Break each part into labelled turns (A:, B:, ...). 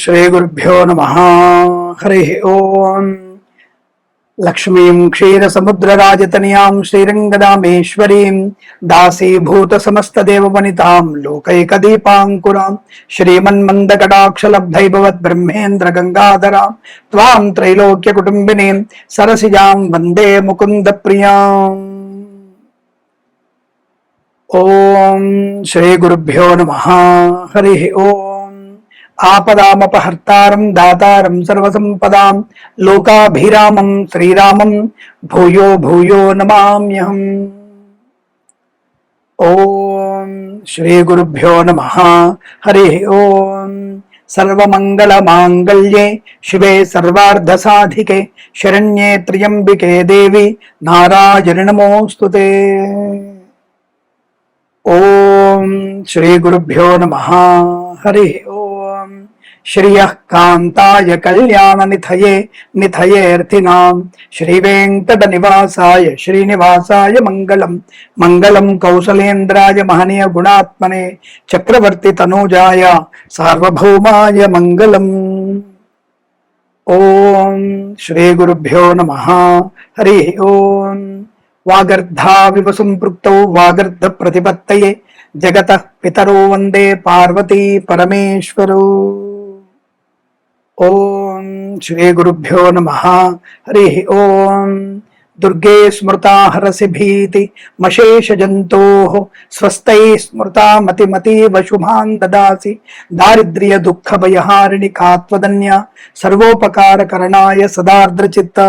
A: శ్రీ గురుభ్యో నమః. హరి ఓం. లక్ష్మీం క్షీరసముద్రరాజతనయాం శ్రీరంగదామేశ్వరీం దాసీభూత సమస్తదేవవనితాం లోకైకదీపాంకురాం శ్రీమన్మందకటాక్షలబ్ధైభవద్బ్రహ్మేంద్ర గంగాధరాం త్వాం త్రైలోక్యకుటుంబినీం సరసిజాం వందే ముకుంద ప్రియాం. ఓం శ్రీ గురుభ్యో నమః. హరి ఓం. ఆపదామపహర్తారం దాతారం సర్వసంపదాం లోకాభిరామం శ్రీరామం భూయో భూయో నమామ్యహం. ఓం శ్రీ గురుభ్యో నమః. హరి ఓం. సర్వమంగళమాంగళ్యే శివే సర్వార్ధసాధికే శరణ్యే త్ర్యంబికే దేవి నారాయణి నమోస్తుతే. ఓం శ్రీ గురుభ్యో నమః. హరి ఓం. శ్రియః కాంతాయ కళ్యాణ నిధయే నిధయేర్థినాం శ్రీవేంకట నివాసాయ శ్రీనివాసాయ మంగళం. మంగళం కౌసలేంద్రాయ మహనీయ గుణాత్మనే చక్రవర్తి తనూజాయ సార్వభౌమాయ మంగళం. ఓం శ్రీ గురుభ్యో నమః. హరి ఓం. వాగర్ధావివ సంపృక్తౌ వాగర్ధ ప్రతిపత్తయే జగతః పితరో వందే పార్వతీ పరమేశ్వరౌ. ఓం శ్రీ గురుభ్యో నమః. హరి ఓం. దుర్గే స్మృతా హరసి భీతి మశేష జంతోః స్వస్తై స్మృతా మతిమతీవ శుభాన్ దదాసి దారిద్ర్య దుఃఖ భయహారిణి కాత్వదన్య సర్వోపకార కరణాయ సదార్ద్రచిత్త.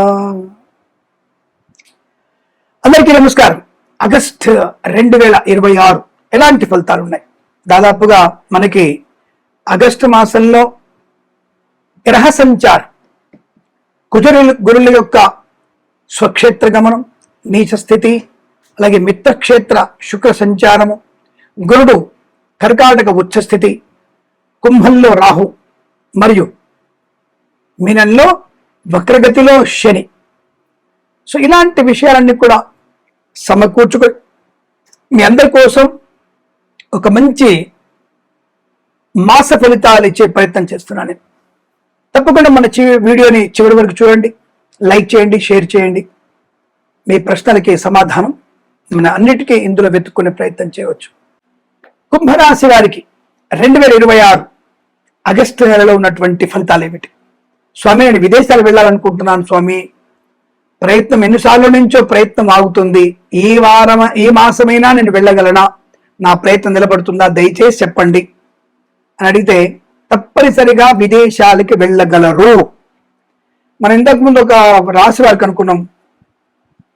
A: అందరికీ నమస్కారం. ఆగస్టు 2026 ఎలాంటి ఫలితాలు ఉన్నాయి? దాదాపుగా మనకి ఆగస్టు మాసంలో గ్రహ సంచారం, గురుల యొక్క స్వక్షేత్ర గమనం, నీచ స్థితి, అలాగే మిత్రక్షేత్ర శుక్ర సంచారము, గురుడు కర్కాటక ఉచ్చ స్థితి, కుంభంలో రాహు మరియు మీనంలో వక్రగతిలో శని. సో ఇలాంటి విషయాలన్నీ కూడా సమకూర్చుకొని మీ అందరి కోసం ఒక మంచి మాస ఫలితాలు ఇచ్చే ప్రయత్నం చేస్తున్నాను. తప్పకుండా మన వీడియోని చివరి వరకు చూడండి, లైక్ చేయండి, షేర్ చేయండి. మీ ప్రశ్నలకి సమాధానం మన అన్నిటికీ ఇందులో వెతుక్కునే ప్రయత్నం చేయవచ్చు. కుంభరాశి వారికి 2026 ఆగస్టు నెలలో ఉన్నటువంటి ఫలితాలు ఏమిటి? స్వామి, నేను విదేశాలు వెళ్ళాలనుకుంటున్నాను స్వామి, ప్రయత్నం ఎన్నిసార్లు నుంచో ప్రయత్నం ఆగుతుంది, ఈ మాసమైనా నేను వెళ్ళగలనా, నా ప్రయత్నం నిలబడుతుందా, దయచేసి చెప్పండి అని అడిగితే తప్పనిసరిగా విదేశాలకి వెళ్ళగలరు. మనం ఇంతకుముందు ఒక రాశి వారికి అనుకున్నాం,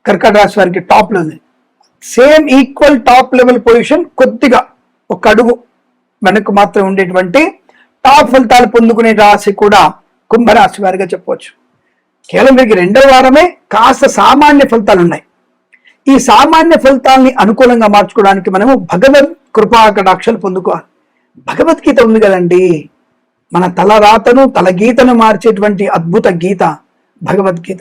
A: కర్కాటక రాశి వారికి టాప్ లో ఉంది. Same equal top level position, కొద్దిగా ఒక అడుగు వెనక్కు మాత్రం ఉండేటువంటి టాప్ ఫలితాలు పొందుకునే రాశి కూడా కుంభరాశి వారిగా చెప్పవచ్చు. కేవలం వీరికి 2వ వారమే కాస్త సామాన్య ఫలితాలు ఉన్నాయి. ఈ సామాన్య ఫలితాలని అనుకూలంగా మార్చుకోవడానికి మనము భగవద్ కృపా కటాక్షాలు పొందుకోవాలి. భగవద్గీత ఉంది కదండి, మన తలరాతను తలగీతను మార్చేటువంటి అద్భుత గీత భగవద్గీత.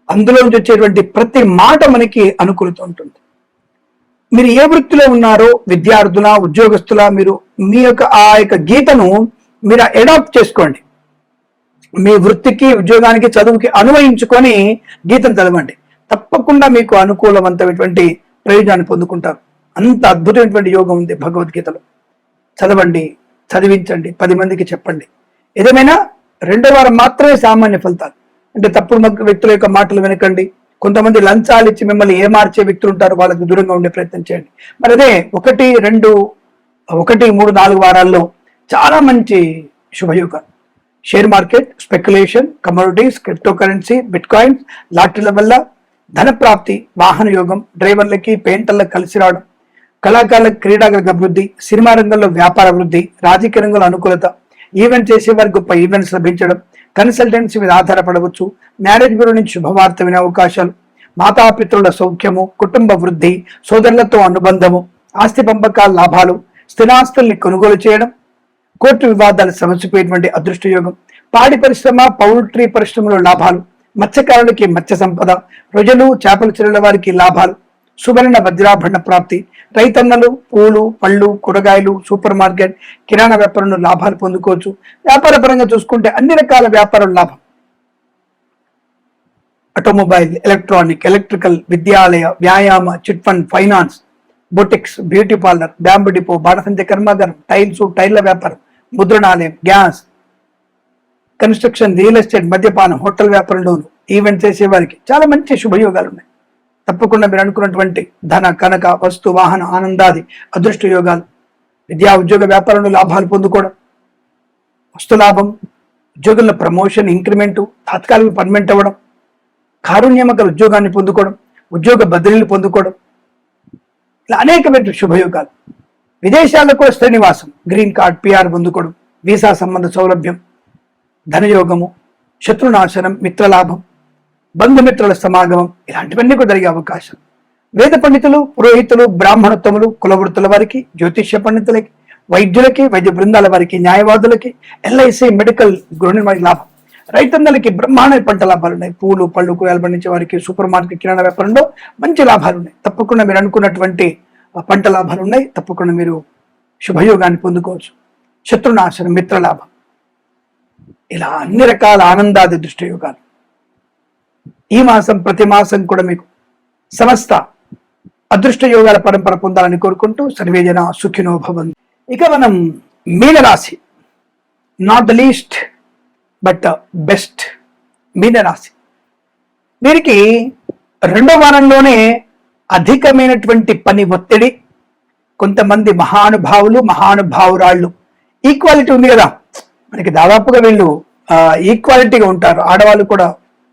A: అందులో నుంచి వచ్చేటువంటి ప్రతి మాట మనకి అనుకూలత ఉంటుంది. మీరు ఏ వృత్తిలో ఉన్నారో, విద్యార్థుల, ఉద్యోగస్తుల, మీరు మీ యొక్క ఆ యొక్క గీతను మీరు అడాప్ట్ చేసుకోండి. మీ వృత్తికి, ఉద్యోగానికి, చదువుకి అన్వయించుకొని గీతను చదవండి. తప్పకుండా మీకు అనుకూలవంతమైనటువంటి ప్రయోజనాన్ని పొందుకుంటారు. అంత అద్భుతమైనటువంటి యోగం ఉంది భగవద్గీతలో. చదవండి, చదివించండి, 10 మందికి చెప్పండి. ఏదేమైనా 2వ వారం మాత్రమే సామాన్య ఫలితాలు. అంటే తప్పుడు వ్యక్తుల యొక్క మాటలు వినకండి. కొంతమంది లంచాలు ఇచ్చి మిమ్మల్ని ఏమార్చే వ్యక్తులు ఉంటారు, వాళ్ళకి దూరంగా ఉండే ప్రయత్నం చేయండి. మరి అదే 1, 2, 1, 3, 4 వారాల్లో చాలా మంచి శుభయోగాలు. Share market, speculation, commodities, crypto currency, bitcoins, లాటరీల వల్ల ధన ప్రాప్తి, వాహన యోగం, డ్రైవర్లకి, పెయింటర్లకు కలిసి రావడం, కళాకారులకు క్రీడాగత అభివృద్ధి, సినిమా రంగంలో వ్యాపార అభివృద్ధి, రాజకీయ రంగంలో అనుకూలత, ఈవెంట్ చేసే వారికి గొప్ప ఈవెంట్స్ లభించడం, కన్సల్టెన్సీ మీద ఆధారపడవచ్చు, మ్యారేజ్ బ్యూరో నుంచి శుభవార్త వినే అవకాశాలు, మాతాపితృల సౌఖ్యము, కుటుంబ వృద్ధి, సోదరులతో అనుబంధము, ఆస్తి పంపకాల లాభాలు, స్థిరాస్తుల్ని కొనుగోలు చేయడం, కోర్టు వివాదాలు సమసిపోయేటువంటి అదృష్ట యోగం, పాడి పరిశ్రమ, పౌల్ట్రీ పరిశ్రమలో లాభాలు, మత్స్యకారులకి మత్స్య సంపద, ప్రజలు, చేపల చెరువుల వారికి లాభాలు, సువర్ణ వజ్రాభరణ ప్రాప్తి. రైతన్నలు పూలు పళ్ళు కూరగాయలు సూపర్ మార్కెట్ కిరాణా వ్యాపారంలో లాభాలు పొందుకోవచ్చు. వ్యాపార పరంగా చూసుకుంటే అన్ని రకాల వ్యాపారం లాభం. ఆటోమొబైల్ ఎలక్ట్రానిక్ ఎలక్ట్రికల్ విద్యాలయ వ్యాయామ chit fund finance boutiques beauty parlour bamboo depot బాణసంచ కర్మాగారం టైల్స్ టైర్ల వ్యాపారం ముద్రణాలయం గ్యాస్ కన్స్ట్రక్షన్ రియల్ ఎస్టేట్ మద్యపానం హోటల్ వ్యాపారంలోను ఈవెంట్ చేసే వారికి చాలా మంచి శుభయోగాలు ఉన్నాయి. తప్పకుండా మీరు అనుకున్నటువంటి ధన కనక వస్తు వాహన ఆనందాది అదృష్ట యోగాలు. విద్యా ఉద్యోగ వ్యాపారంలో లాభాలు పొందుకోవడం, వస్తు లాభం, ఉద్యోగుల ప్రమోషన్ ఇంక్రిమెంటు తాత్కాలిక పర్మనెంట్ అవ్వడం, కారుణ్యమక ఉద్యోగాన్ని పొందుకోవడం, ఉద్యోగ బదిలీలు పొందుకోవడం, ఇలా అనేకమైన శుభయోగాలు. విదేశాల్లో కూడా శ్రీనివాసం గ్రీన్ కార్డ్ పిఆర్ పొందుకోవడం, వీసా సంబంధ సౌలభ్యం, ధనయోగము, శత్రునాశనం, మిత్రలాభం, బంధుమిత్రుల సమాగమం, ఇలాంటివన్నీ కూడా జరిగే అవకాశం. వేద పండితులు పురోహితులు బ్రాహ్మణోత్తములు కులవృత్తుల వారికి జ్యోతిష్య పండితులకి వైద్యులకి వైద్య బృందాల వారికి న్యాయవాదులకి ఎల్ఐసి మెడికల్ గృహ నిర్మాణ లాభం. రైతన్నలకి బ్రహ్మాండ పంట లాభాలు ఉన్నాయి. పూలు పళ్ళు కూరగాయలు పండించే వారికి సూపర్ మార్కెట్ కిరాణా వ్యాపారంలో మంచి లాభాలు ఉన్నాయి. తప్పకుండా మీరు అనుకున్నటువంటి పంట లాభాలు ఉన్నాయి. తప్పకుండా మీరు శుభయోగాన్ని పొందుకోవచ్చు. శత్రునాశనం మిత్రలాభం, ఇలా అన్ని రకాల ఆనందాది దృష్టి యోగాలు. ఈ మాసం ప్రతి మాసం కూడా మీకు సమస్త అదృష్ట యోగాల పరంపర పొందాలని కోరుకుంటూ సర్వేజన సుఖినో భవంతు. ఇక మనం మీనరాశి, not the least but best మీనరాశి. వీరికి రెండో వారంలోనే అధికమైనటువంటి పని ఒత్తిడి, కొంతమంది మహానుభావురాళ్ళు ఈక్వాలిటీ ఉంది కదా మనకి, దాదాపుగా వీళ్ళు ఈక్వాలిటీగా ఉంటారు. ఆడవాళ్ళు కూడా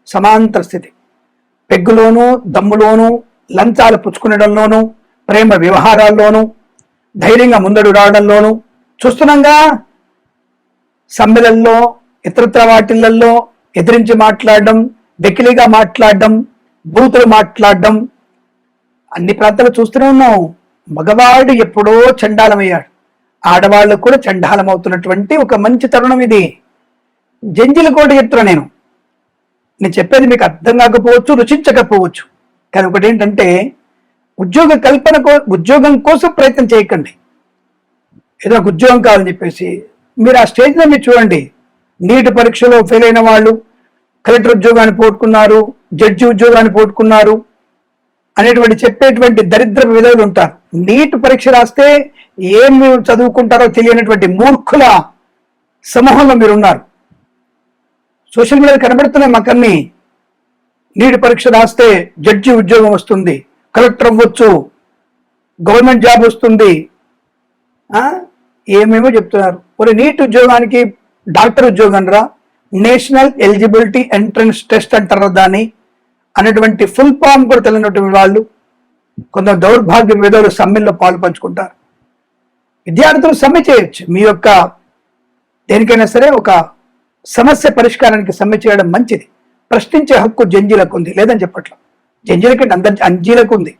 A: సమాంతర స్థితి, పెగ్గులోనూ దమ్ములోనూ లంచాలు పుచ్చుకునడంలోనూ ప్రేమ వ్యవహారాల్లోనూ ధైర్యంగా ముందడు రావడంలోనూ చూస్తున్నాగా. సమ్మెలల్లో ఇతరత్ర వాటిళ్లలో ఎదిరించి మాట్లాడడం, వెకిలిగా మాట్లాడడం, బూతులు మాట్లాడడం అన్ని ప్రాంతాలు చూస్తూనే ఉన్నాం. మగవాడు ఎప్పుడో చండాలమయ్యాడు, ఆడవాళ్ళు కూడా చండాలం అవుతున్నటువంటి ఒక మంచి తరుణం ఇది. జంజిల కోట చెప్తున్నా నేను చెప్పేది మీకు అర్థం కాకపోవచ్చు, రుచించకపోవచ్చు. కానీ ఒకటి ఏంటంటే ఉద్యోగం కోసం ప్రయత్నం చేయకండి. ఏదో ఒక ఉద్యోగం కావాలని చెప్పేసి మీరు ఆ స్టేజ్లో మీరు చూడండి. నీట్ పరీక్షలో ఫెయిల్ అయిన వాళ్ళు కలెక్టర్ ఉద్యోగాన్ని పోగొట్టుకున్నారు, జడ్జి ఉద్యోగాన్ని పోగొట్టుకున్నారు అనేటువంటి చెప్పేటువంటి దరిద్ర విధులు ఉంటారు. నీట్ పరీక్ష రాస్తే ఏం చదువుకుంటారో తెలియనటువంటి మూర్ఖుల సమూహంలో మీరు ఉన్నారు. సోషల్ మీడియాలో కనబడుతున్నాయి మాకన్నీ. నీట్ పరీక్ష రాస్తే జడ్జి ఉద్యోగం వస్తుంది, కలెక్టర్ అవ్వచ్చు, గవర్నమెంట్ జాబ్ వస్తుంది, ఏమేమో చెప్తున్నారు. మరి నీట్ ఉద్యోగానికి డాక్టర్ ఉద్యోగం రా, నేషనల్ ఎలిజిబిలిటీ ఎంట్రన్స్ టెస్ట్ అంటారు దాన్ని అనేటువంటి ఫుల్ ఫామ్ కూడా తెలియనటువంటి వాళ్ళు కొంత దౌర్భాగ్య విధులు సమ్మెల్లో పాలు పంచుకుంటారు. విద్యార్థులు సమ్మె చేయొచ్చు, మీ యొక్క దేనికైనా సరే ఒక సమస్య పరిష్కారానికి సమ్మె చేయడం మంచిది. ప్రశ్నించే హక్కు జంజీలకు ఉంది, లేదని చెప్పట్లా. జంజీలకి అంజీలకు ఉంది,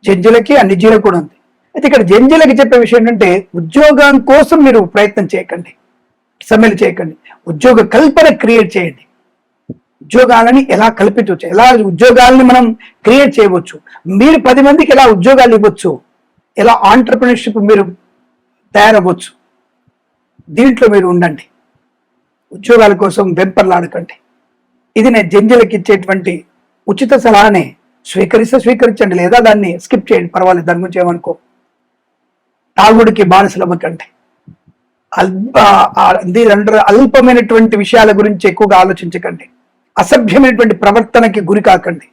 A: జంజీలకి అన్ని జీలకు కూడా ఉంది. అయితే ఇక్కడ జంజీలకి చెప్పే విషయం ఏంటంటే ఉద్యోగం కోసం మీరు ప్రయత్నం చేయకండి, సమ్మెలు చేయకండి. ఉద్యోగ కల్పన క్రియేట్ చేయండి. ఉద్యోగాలని ఎలా కల్పించవచ్చు, ఎలా ఉద్యోగాలని మనం క్రియేట్ చేయవచ్చు, మీరు 10 మందికి ఎలా ఉద్యోగాలు ఇవ్వచ్చు, ఎలా ఆంటర్ప్రినర్షిప్ మీరు తయారవ్వచ్చు, దీంట్లో మీరు ఉండండి. ఉద్యోగాల కోసం వెంపర్లాడకండి. ఇది నేను జంజీలకు ఇచ్చేటువంటి ఉచిత సలహానే. స్వీకరించండి, లేదా దాన్ని స్కిప్ చేయండి, పర్వాలేదు, దాని గురించి ఏమనుకో. తాగుడికి బానిసలు అవ్వకండి. అల్పమైనటువంటి విషయాల గురించి ఎక్కువగా ఆలోచించకండి. అసభ్యమైనటువంటి ప్రవర్తనకి గురి కాకండి.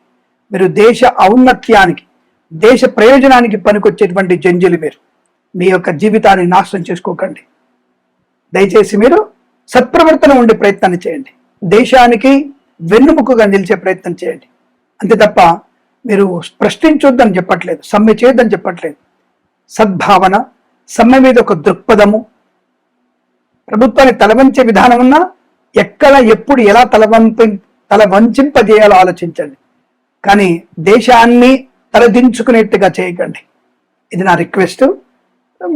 A: మీరు దేశ ఔన్నత్యానికి దేశ ప్రయోజనానికి పనికొచ్చేటువంటి జంజీలు మీరు. మీ యొక్క జీవితాన్ని నాశనం చేసుకోకండి. దయచేసి మీరు సత్ప్రవర్తన ఉండే ప్రయత్నాన్ని చేయండి. దేశానికి వెన్నుముకగా నిలిచే ప్రయత్నం చేయండి. అంతే తప్ప మీరు ప్రశ్నించొద్దని చెప్పట్లేదు, సమ్మె చేయొద్దని చెప్పట్లేదు. సద్భావన, సమ్మె మీద ఒక దృక్పథము, ప్రభుత్వాన్ని తలవంచే విధానం ఉన్నా ఎక్కడ ఎప్పుడు ఎలా తల వంచింపజేయాలో ఆలోచించండి. కానీ దేశాన్ని తలదించుకునేట్టుగా చేయకండి. ఇది నా రిక్వెస్ట్.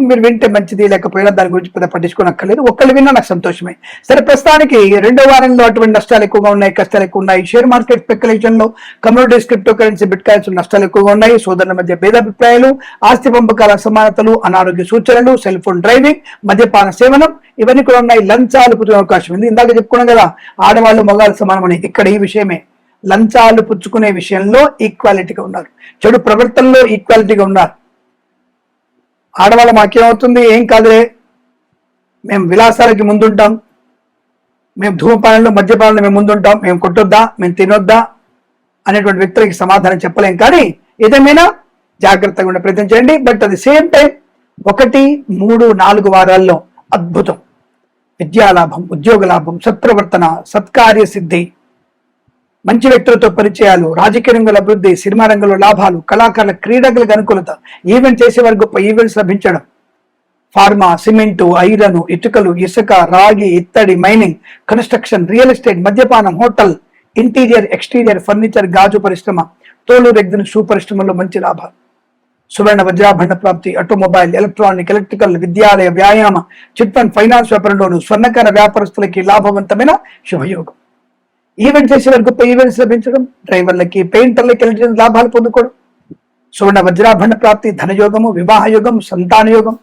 A: మీరు వింటే మంచిది, లేకపోయినా దాని గురించి పెద్ద పట్టించుకోనక్కర్లేదు. ఒక్కళ్ళు విన్నా నాకు సంతోషమే. సరే, ప్రస్తుతానికి రెండో వారంలో అటువంటి నష్టాలు ఎక్కువగా ఉన్నాయి, కష్టాలు ఎక్కువ ఉన్నాయి. షేర్ మార్కెట్ స్పెక్యులేషన్ లో, communities, crypto currency, bit coins నష్టాలు ఎక్కువగా ఉన్నాయి. సోదరుల మధ్య భేదాభిప్రాయాలు, ఆస్తి పంపకాల అసమానతలు, అనారోగ్య సూచనలు, సెల్ ఫోన్ డ్రైవింగ్, మద్యపాన సేవనం ఇవన్నీ కూడా ఉన్నాయి. లంచాలు పుచ్చుకునే అవకాశం ఉంది. ఇందాక చెప్పుకున్నాం కదా, ఆడవాళ్ళు మగాళ్ళు సమానమని. ఇక్కడ ఈ విషయమే, లంచాలు పుచ్చుకునే విషయంలో ఈక్వాలిటీగా ఉన్నారు, చెడు ప్రవర్తనలో ఈక్వాలిటీగా ఉన్నారు. ఆడవాళ్ళ మాకేమవుతుంది, ఏం కాదులే, మేము విలాసాలకి ముందుంటాం, మేము ధూమపానంలో మద్యపానంలో మేము ముందుంటాం, మేము కొట్టొద్దా, మేము తినొద్దా అనేటువంటి వ్యక్తులకి సమాధానం చెప్పలేం. కానీ ఏదేమైనా జాగ్రత్తగా ఉండే ప్రయత్నం చేయండి. But at the same time 1, 3, 4 వారాల్లో అద్భుతం, విద్యాలాభం, ఉద్యోగ లాభం, సత్ప్రవర్తన, సత్కార్య సిద్ధి, మంచి వ్యక్తులతో పరిచయాలు, రాజకీయ రంగంలో అభివృద్ధి, సినిమా రంగంలో లాభాలు, కళాకారుల క్రీడలకు అనుకూలత, ఈవెంట్ చేసేవారు గొప్ప ఈవెంట్స్ లభించడం, ఫార్మా, సిమెంటు, ఐరన్, ఇటుకలు, ఇసుక, రాగి, ఇత్తడి, మైనింగ్, కన్స్ట్రక్షన్, రియల్ ఎస్టేట్, మద్యపానం, హోటల్, ఇంటీరియర్, ఎక్స్టీరియర్, ఫర్నిచర్, గాజు పరిశ్రమ, తోలు రెగ్జిన్ షూ పరిశ్రమలో మంచి లాభాలు, సువర్ణ వజ్రాభరణ ప్రాప్తి, ఆటోమొబైల్, ఎలక్ట్రానిక్, ఎలక్ట్రికల్, విద్యాలయ, వ్యాయామ, చిట్ ఫండ్, ఫైనాన్స్ వ్యాపారంలోను, స్వర్ణకార వ్యాపారస్తులకి లాభవంతమైన శుభయోగం. ఈవెంట్ చేసే వారికి గొప్ప ఈవెంట్స్ లభించడం, డ్రైవర్లకి, పెయింటర్లకి, ఎలక్ట్రికల్ లాభాలు పొందుకోవడం, సువర్ణ వజ్రాభరణ ప్రాప్తి, ధనయోగము, వివాహ యోగం, సంతాన యోగం,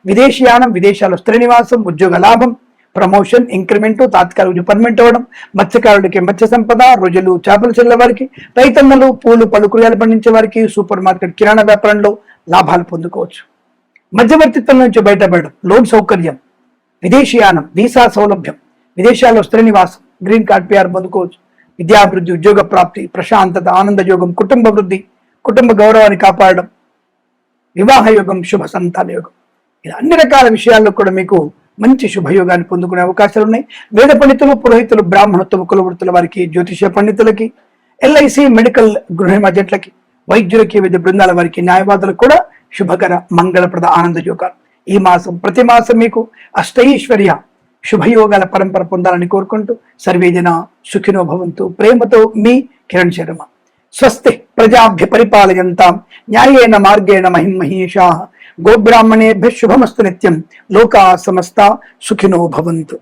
A: విదేశీయానం, విదేశాల్లో స్థిర నివాసం, ఉద్యోగ లాభం, ప్రమోషన్, ఇంక్రిమెంట్, తాత్కాలిక పర్మనెంట్ అవ్వడం, మత్స్యకారుడికి మత్స్య సంపద, రోజులు చేపలు చెల్లే వారికి, రైతన్నలు, పూలు పలు కూరగాయలు పండించే వారికి, సూపర్ మార్కెట్, కిరాణా వ్యాపారంలో లాభాలు పొందుకోవచ్చు. మధ్యవర్తిత్వం నుంచి బయటపడడం, లోన్ సౌకర్యం, విదేశీయానం, వీసా సౌలభ్యం, విదేశాల్లో స్థిర నివాసం, గ్రీన్ కార్డ్, PR పొందుకోవచ్చు. విద్యాభివృద్ధి, ఉద్యోగ ప్రాప్తి, ప్రశాంతత, ఆనంద యోగం, కుటుంబ వృద్ధి, కుటుంబ గౌరవాన్ని కాపాడడం, వివాహ యోగం, శుభ సంతాన యోగం, ఇలా అన్ని రకాల విషయాల్లో కూడా మీకు మంచి శుభయోగాన్ని పొందుకునే అవకాశాలు ఉన్నాయి. వేద పండితులు, పురోహితులు, బ్రాహ్మణత్వ కులవృత్తుల వారికి, జ్యోతిష పండితులకి, LIC మెడికల్ గృహ ఏజెంట్లకి, వైద్యులకి, వివిధ బృందాల వారికి, న్యాయవాదులకు కూడా శుభకర, మంగళప్రద, ఆనంద యోగాలు. ఈ మాసం ప్రతి మాసం మీకు అష్టైశ్వర్య శుభయోగాల పరంపర పొందాలని కోరుకుంటూ సర్వేజన సుఖినో భవంతు. ప్రేమతో మీ కిరణ్ శర్మ. స్వస్తి ప్రజాభ్య పరిపాలయంతాం న్యాయేన మార్గేణ మహిమహీషాః. గోబ్రాహ్మణేభ్యః శుభమస్తు నిత్యం. లోకా సమస్తా సుఖినో భవంతు.